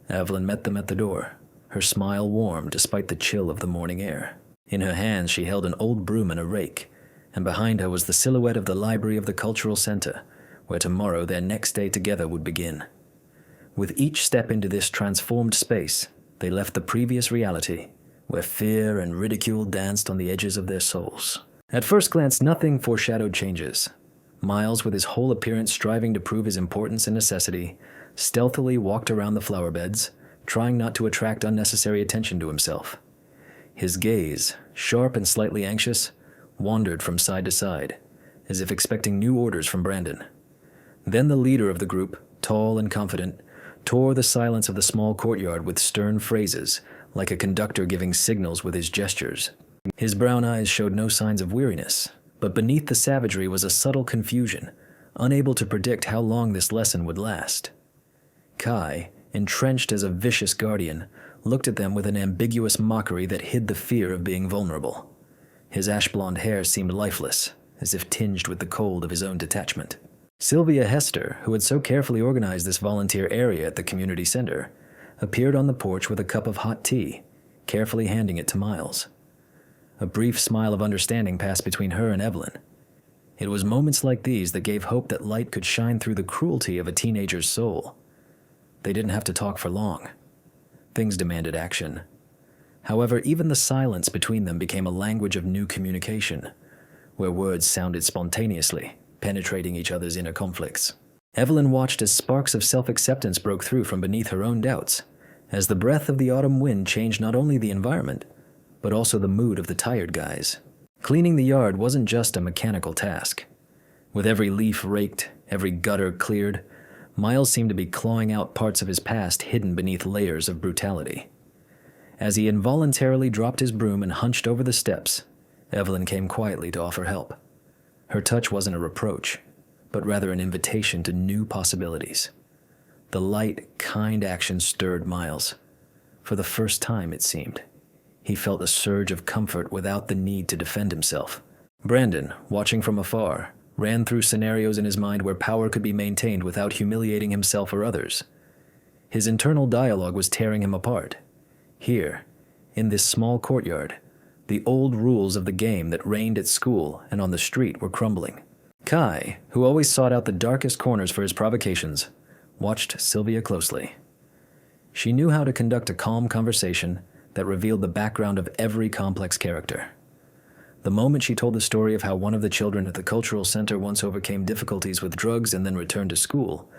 Evelyn met them at the door, her smile warm despite the chill of the morning air. In her hands she held an old broom and a rake, and behind her was the silhouette of the library of the Cultural Center, where tomorrow their next day together would begin. With each step into this transformed space, they left the previous reality, where fear and ridicule danced on the edges of their souls. At first glance, nothing foreshadowed changes. Miles, with his whole appearance striving to prove his importance and necessity, stealthily walked around the flower beds, trying not to attract unnecessary attention to himself. His gaze, sharp and slightly anxious, wandered from side to side, as if expecting new orders from Brandon. Then the leader of the group, tall and confident, tore the silence of the small courtyard with stern phrases, like a conductor giving signals with his gestures. His brown eyes showed no signs of weariness, but beneath the savagery was a subtle confusion, unable to predict how long this lesson would last. Kai, entrenched as a vicious guardian, looked at them with an ambiguous mockery that hid the fear of being vulnerable. His ash-blonde hair seemed lifeless, as if tinged with the cold of his own detachment. Sylvia Hester, who had so carefully organized this volunteer area at the community center, appeared on the porch with a cup of hot tea, carefully handing it to Miles. A brief smile of understanding passed between her and Evelyn. It was moments like these that gave hope that light could shine through the cruelty of a teenager's soul. They didn't have to talk for long. Things demanded action. However, even the silence between them became a language of new communication, where words sounded spontaneously, penetrating each other's inner conflicts. Evelyn watched as sparks of self-acceptance broke through from beneath her own doubts, as the breath of the autumn wind changed not only the environment, but also the mood of the tired guys. Cleaning the yard wasn't just a mechanical task. With every leaf raked, every gutter cleared, Miles seemed to be clawing out parts of his past hidden beneath layers of brutality. As he involuntarily dropped his broom and hunched over the steps, Evelyn came quietly to offer help. Her touch wasn't a reproach, but rather an invitation to new possibilities. The light, kind action stirred Miles. For the first time, it seemed, he felt a surge of comfort without the need to defend himself. Brandon, watching from afar, ran through scenarios in his mind where power could be maintained without humiliating himself or others. His internal dialogue was tearing him apart. Here, in this small courtyard, the old rules of the game that reigned at school and on the street were crumbling. Kai, who always sought out the darkest corners for his provocations, watched Sylvia closely. She knew how to conduct a calm conversation that revealed the background of every complex character. The moment she told the story of how one of the children at the cultural center once overcame difficulties with drugs and then returned to school,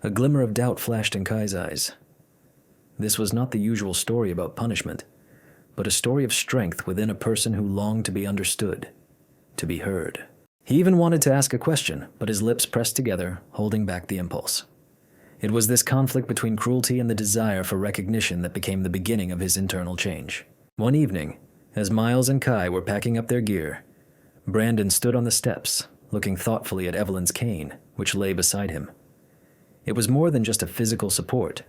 a glimmer of doubt flashed in Kai's eyes. This was not the usual story about punishment, but a story of strength within a person who longed to be understood, to be heard. He even wanted to ask a question, but his lips pressed together, holding back the impulse. It was this conflict between cruelty and the desire for recognition that became the beginning of his internal change. One evening, as Miles and Kai were packing up their gear, Brandon stood on the steps, looking thoughtfully at Evelyn's cane, which lay beside him. It was more than just a physical support,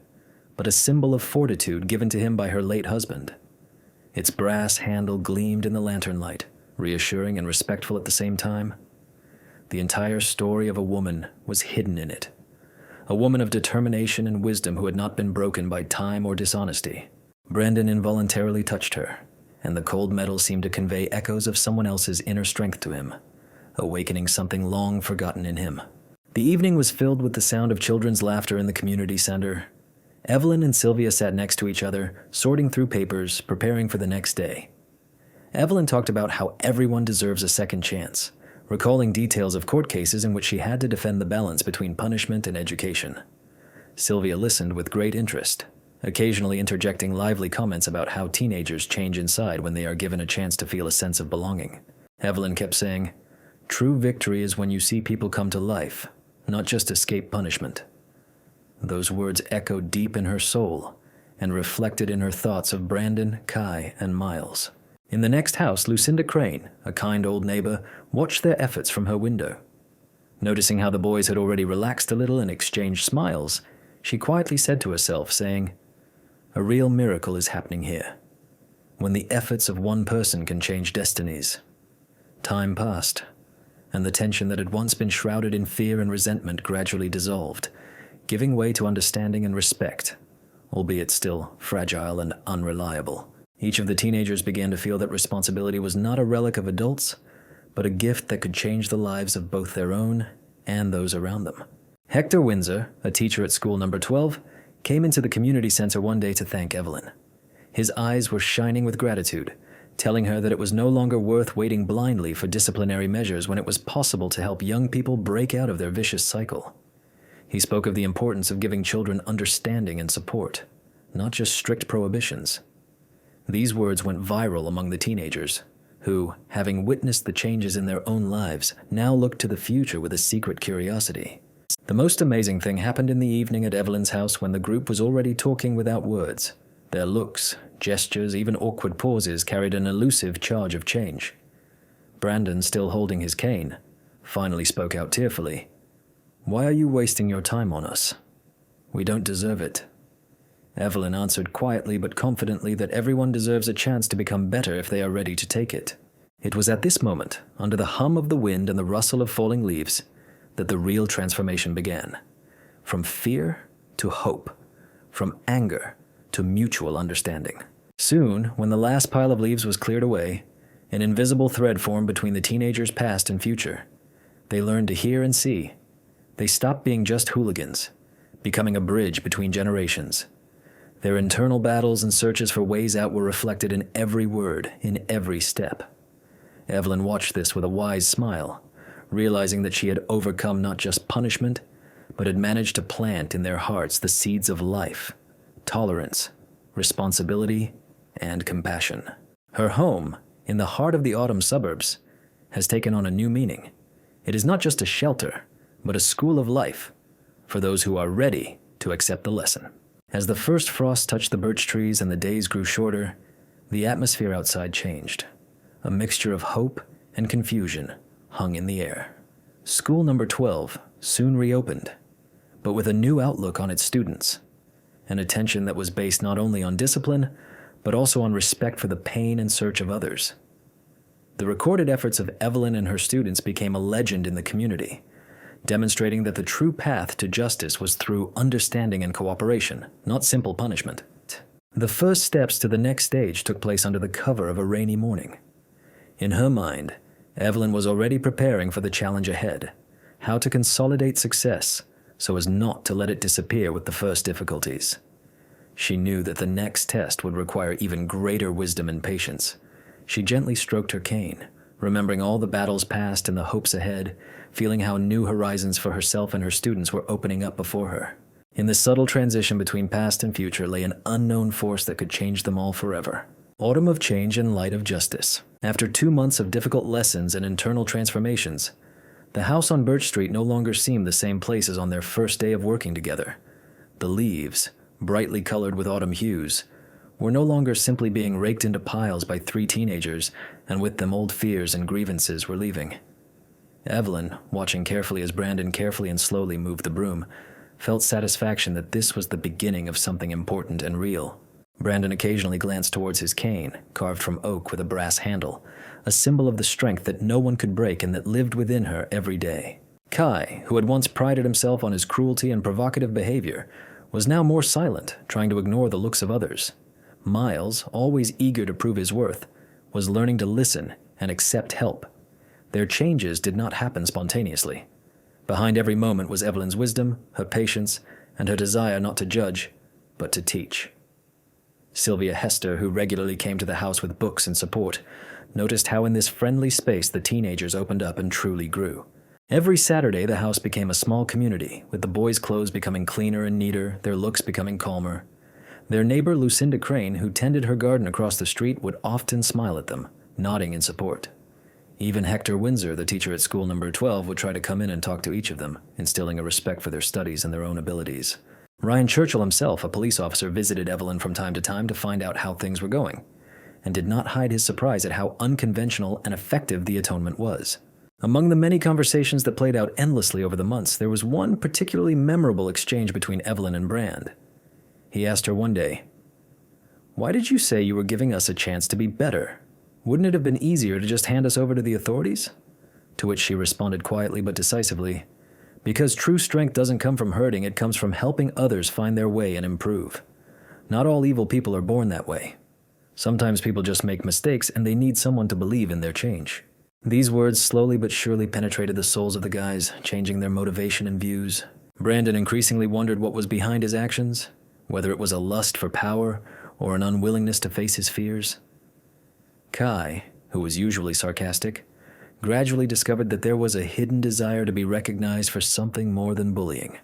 but a symbol of fortitude given to him by her late husband. Its brass handle gleamed in the lantern light, reassuring and respectful at the same time. The entire story of a woman was hidden in it, a woman of determination and wisdom who had not been broken by time or dishonesty. Brandon involuntarily touched her, and the cold metal seemed to convey echoes of someone else's inner strength to him, awakening something long forgotten in him. The evening was filled with the sound of children's laughter in the community center. Evelyn and Sylvia sat next to each other, sorting through papers, preparing for the next day. Evelyn talked about how everyone deserves a second chance, recalling details of court cases in which she had to defend the balance between punishment and education. Sylvia listened with great interest, occasionally interjecting lively comments about how teenagers change inside when they are given a chance to feel a sense of belonging. Evelyn kept saying, "True victory is when you see people come to life, not just escape punishment." Those words echoed deep in her soul and reflected in her thoughts of Brandon, Kai, and Miles. In the next house, Lucinda Crane, a kind old neighbor, watched their efforts from her window. Noticing how the boys had already relaxed a little and exchanged smiles, she quietly said to herself, saying, "A real miracle is happening here, when the efforts of one person can change destinies." Time passed, and the tension that had once been shrouded in fear and resentment gradually dissolved, giving way to understanding and respect, albeit still fragile and unreliable. Each of the teenagers began to feel that responsibility was not a relic of adults, but a gift that could change the lives of both their own and those around them. Hector Windsor, a teacher at school number 12, came into the community center one day to thank Evelyn. His eyes were shining with gratitude, telling her that it was no longer worth waiting blindly for disciplinary measures when it was possible to help young people break out of their vicious cycle. He spoke of the importance of giving children understanding and support, not just strict prohibitions. These words went viral among the teenagers, who, having witnessed the changes in their own lives, now looked to the future with a secret curiosity. The most amazing thing happened in the evening at Evelyn's house when the group was already talking without words. Their looks, gestures, even awkward pauses carried an elusive charge of change. Brandon, still holding his cane, finally spoke out tearfully. "Why are you wasting your time on us? We don't deserve it." Evelyn answered quietly but confidently that everyone deserves a chance to become better if they are ready to take it. It was at this moment, under the hum of the wind and the rustle of falling leaves, that the real transformation began. From fear to hope, from anger to mutual understanding. Soon, when the last pile of leaves was cleared away, an invisible thread formed between the teenagers' past and future. They learned to hear and see. They stopped being just hooligans, becoming a bridge between generations. Their internal battles and searches for ways out were reflected in every word, in every step. Evelyn watched this with a wise smile, realizing that she had overcome not just punishment, but had managed to plant in their hearts the seeds of life, tolerance, responsibility, and compassion. Her home, in the heart of the autumn suburbs, has taken on a new meaning. It is not just a shelter, but a school of life for those who are ready to accept the lesson. As the first frost touched the birch trees and the days grew shorter, the atmosphere outside changed. A mixture of hope and confusion hung in the air. School number 12 soon reopened, but with a new outlook on its students, an attention that was based not only on discipline, but also on respect for the pain and search of others. The recorded efforts of Evelyn and her students became a legend in the community, demonstrating that the true path to justice was through understanding and cooperation, not simple punishment. The first steps to the next stage took place under the cover of a rainy morning. In her mind, Evelyn was already preparing for the challenge ahead, how to consolidate success so as not to let it disappear with the first difficulties. She knew that the next test would require even greater wisdom and patience. She gently stroked her cane, remembering all the battles past and the hopes ahead, feeling how new horizons for herself and her students were opening up before her. In the subtle transition between past and future lay an unknown force that could change them all forever. Autumn of change and light of justice. After 2 months of difficult lessons and internal transformations, the house on Birch Street no longer seemed the same place as on their first day of working together. The leaves, brightly colored with autumn hues, were no longer simply being raked into piles by 3 teenagers, and with them old fears and grievances were leaving. Evelyn, watching carefully as Brandon carefully and slowly moved the broom, felt satisfaction that this was the beginning of something important and real. Brandon occasionally glanced towards his cane, carved from oak with a brass handle, a symbol of the strength that no one could break and that lived within her every day. Kai, who had once prided himself on his cruelty and provocative behavior, was now more silent, trying to ignore the looks of others. Miles, always eager to prove his worth, was learning to listen and accept help. Their changes did not happen spontaneously. Behind every moment was Evelyn's wisdom, her patience, and her desire not to judge, but to teach. Sylvia Hester, who regularly came to the house with books and support, noticed how in this friendly space the teenagers opened up and truly grew. Every Saturday, the house became a small community, with the boys' clothes becoming cleaner and neater, their looks becoming calmer. Their neighbor, Lucinda Crane, who tended her garden across the street, would often smile at them, nodding in support. Even Hector Windsor, the teacher at school number 12, would try to come in and talk to each of them, instilling a respect for their studies and their own abilities. Ryan Churchill himself, a police officer, visited Evelyn from time to find out how things were going, and did not hide his surprise at how unconventional and effective the atonement was. Among the many conversations that played out endlessly over the months, there was one particularly memorable exchange between Evelyn and Brand. He asked her one day, "Why did you say you were giving us a chance to be better? Wouldn't it have been easier to just hand us over to the authorities?" To which she responded quietly but decisively, "Because true strength doesn't come from hurting, it comes from helping others find their way and improve. Not all evil people are born that way. Sometimes people just make mistakes and they need someone to believe in their change." These words slowly but surely penetrated the souls of the guys, changing their motivation and views. Brandon increasingly wondered what was behind his actions, whether it was a lust for power or an unwillingness to face his fears. Kai, who was usually sarcastic, gradually discovered that there was a hidden desire to be recognized for something more than bullying.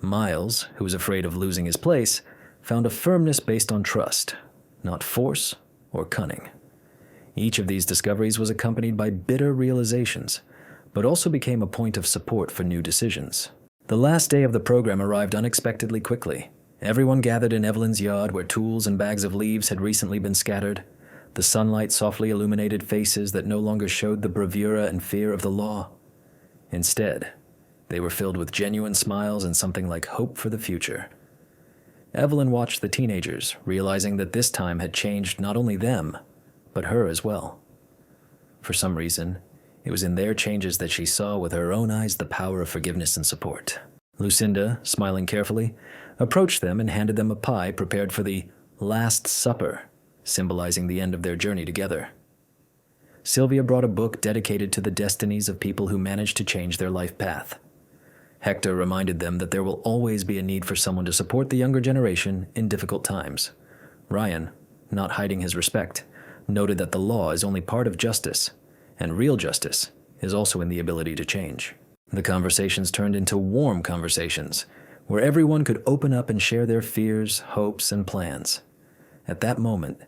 Miles, who was afraid of losing his place, found a firmness based on trust, not force or cunning. Each of these discoveries was accompanied by bitter realizations, but also became a point of support for new decisions. The last day of the program arrived unexpectedly quickly. Everyone gathered in Evelyn's yard where tools and bags of leaves had recently been scattered. The sunlight softly illuminated faces that no longer showed the bravura and fear of the law. Instead, they were filled with genuine smiles and something like hope for the future. Evelyn watched the teenagers, realizing that this time had changed not only them, but her as well. For some reason, it was in their changes that she saw with her own eyes the power of forgiveness and support. Lucinda, smiling carefully, approached them and handed them a pie prepared for the Last Supper, symbolizing the end of their journey together. Sylvia brought a book dedicated to the destinies of people who managed to change their life path. Hector reminded them that there will always be a need for someone to support the younger generation in difficult times. Ryan, not hiding his respect, noted that the law is only part of justice, and real justice is also in the ability to change. The conversations turned into warm conversations, where everyone could open up and share their fears, hopes, and plans. At that moment,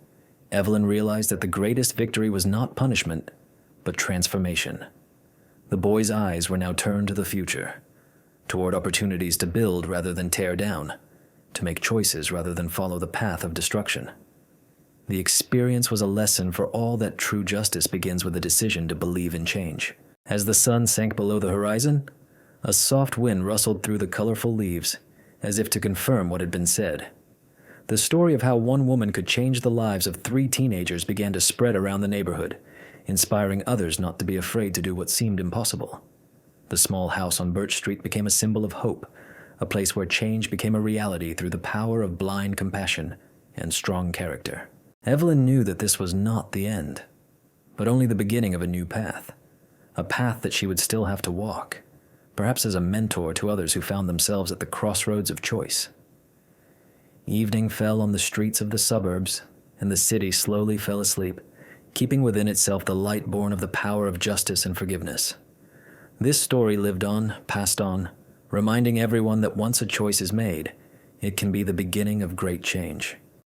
Evelyn realized that the greatest victory was not punishment, but transformation. The boy's eyes were now turned to the future, toward opportunities to build rather than tear down, to make choices rather than follow the path of destruction. The experience was a lesson for all that true justice begins with a decision to believe in change. As the sun sank below the horizon, a soft wind rustled through the colorful leaves, as if to confirm what had been said. The story of how one woman could change the lives of 3 teenagers began to spread around the neighborhood, inspiring others not to be afraid to do what seemed impossible. The small house on Birch Street became a symbol of hope, a place where change became a reality through the power of blind compassion and strong character. Evelyn knew that this was not the end, but only the beginning of a new path, a path that she would still have to walk, perhaps as a mentor to others who found themselves at the crossroads of choice. Evening fell on the streets of the suburbs, and the city slowly fell asleep, keeping within itself the light born of the power of justice and forgiveness. This story lived on, passed on, reminding everyone that once a choice is made, it can be the beginning of great change.